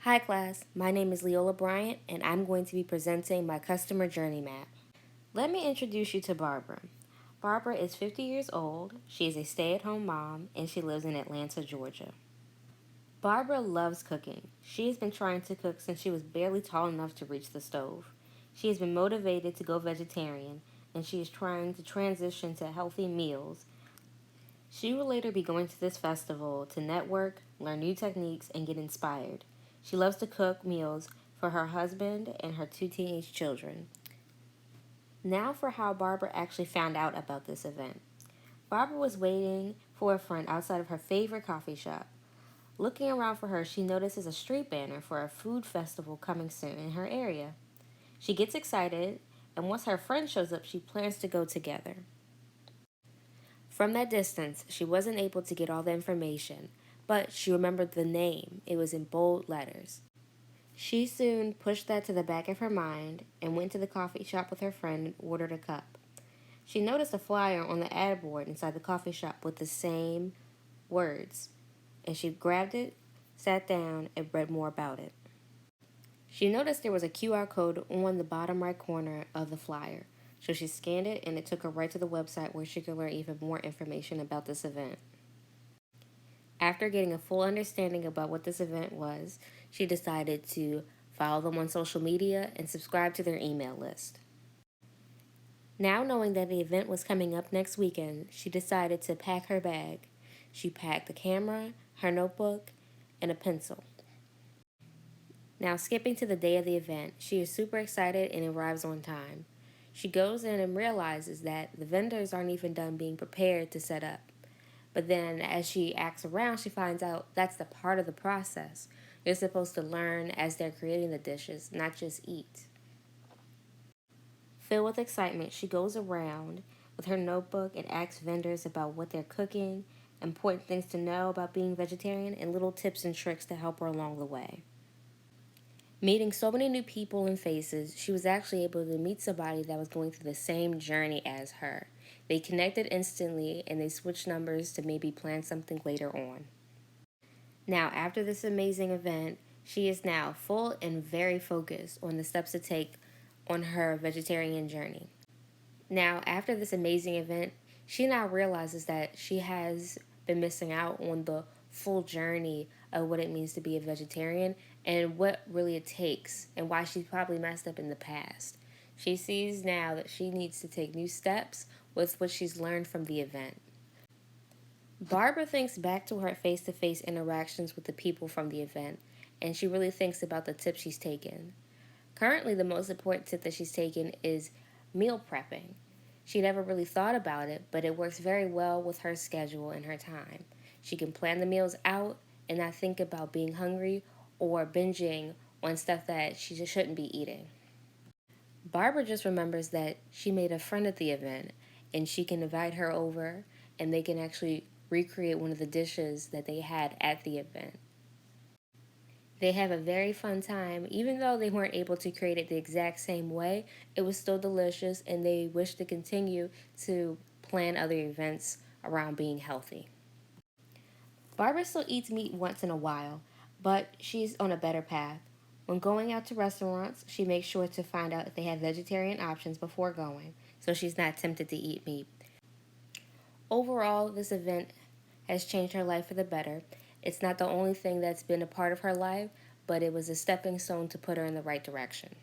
Hi class, my name is Leola Bryant and I'm going to be presenting my customer journey map. Let me introduce you to Barbara. Barbara is 50 years old, she is a stay-at-home mom, and she lives in Atlanta, Georgia. Barbara loves cooking. She has been trying to cook since she was barely tall enough to reach the stove. She has been motivated to go vegetarian, and she is trying to transition to healthy meals. She will later be going to this festival to network, learn new techniques, and get inspired. She loves to cook meals for her husband and her two teenage children. Now for how Barbara actually found out about this event. Barbara was waiting for a friend outside of her favorite coffee shop. Looking around for her, she notices a street banner for a food festival coming soon in her area. She gets excited, and once her friend shows up, she plans to go together. From that distance, she wasn't able to get all the information, but she remembered the name. It was in bold letters. She soon pushed that to the back of her mind and went to the coffee shop with her friend and ordered a cup. She noticed a flyer on the ad board inside the coffee shop with the same words, and she grabbed it, sat down, and read more about it. She noticed there was a QR code on the bottom right corner of the flyer, so she scanned it and it took her right to the website where she could learn even more information about this event. After getting a full understanding about what this event was, she decided to follow them on social media and subscribe to their email list. Now knowing that the event was coming up next weekend, she decided to pack her bag. She packed a camera, her notebook, and a pencil. Now skipping to the day of the event, she is super excited and arrives on time. She goes in and realizes that the vendors aren't even done being prepared to set up. But then as she asks around, she finds out that's the part of the process. You're supposed to learn as they're creating the dishes, not just eat. Filled with excitement, she goes around with her notebook and asks vendors about what they're cooking, important things to know about being vegetarian, and little tips and tricks to help her along the way. Meeting so many new people and faces, she was actually able to meet somebody that was going through the same journey as her. They connected instantly and they switched numbers to maybe plan something later on. Now, after this amazing event, she is now full and very focused on the steps to take on her vegetarian journey. Now, after this amazing event, she now realizes that she has been missing out on the full journey of what it means to be a vegetarian and what really it takes and why she probably messed up in the past. She sees now that she needs to take new steps with what she's learned from the event. Barbara thinks back to her face to face interactions with the people from the event, and she really thinks about the tips she's taken. Currently, the most important tip that she's taken is meal prepping. She never really thought about it, but it works very well with her schedule and her time. She can plan the meals out and not think about being hungry or binging on stuff that she just shouldn't be eating. Barbara just remembers that she made a friend at the event and she can invite her over and they can actually recreate one of the dishes that they had at the event. They have a very fun time. Even though they weren't able to create it the exact same way, it was still delicious and they wish to continue to plan other events around being healthy. Barbara still eats meat once in a while, but she's on a better path. When going out to restaurants, she makes sure to find out if they have vegetarian options before going, so she's not tempted to eat meat. Overall, this event has changed her life for the better. It's not the only thing that's been a part of her life, but it was a stepping stone to put her in the right direction.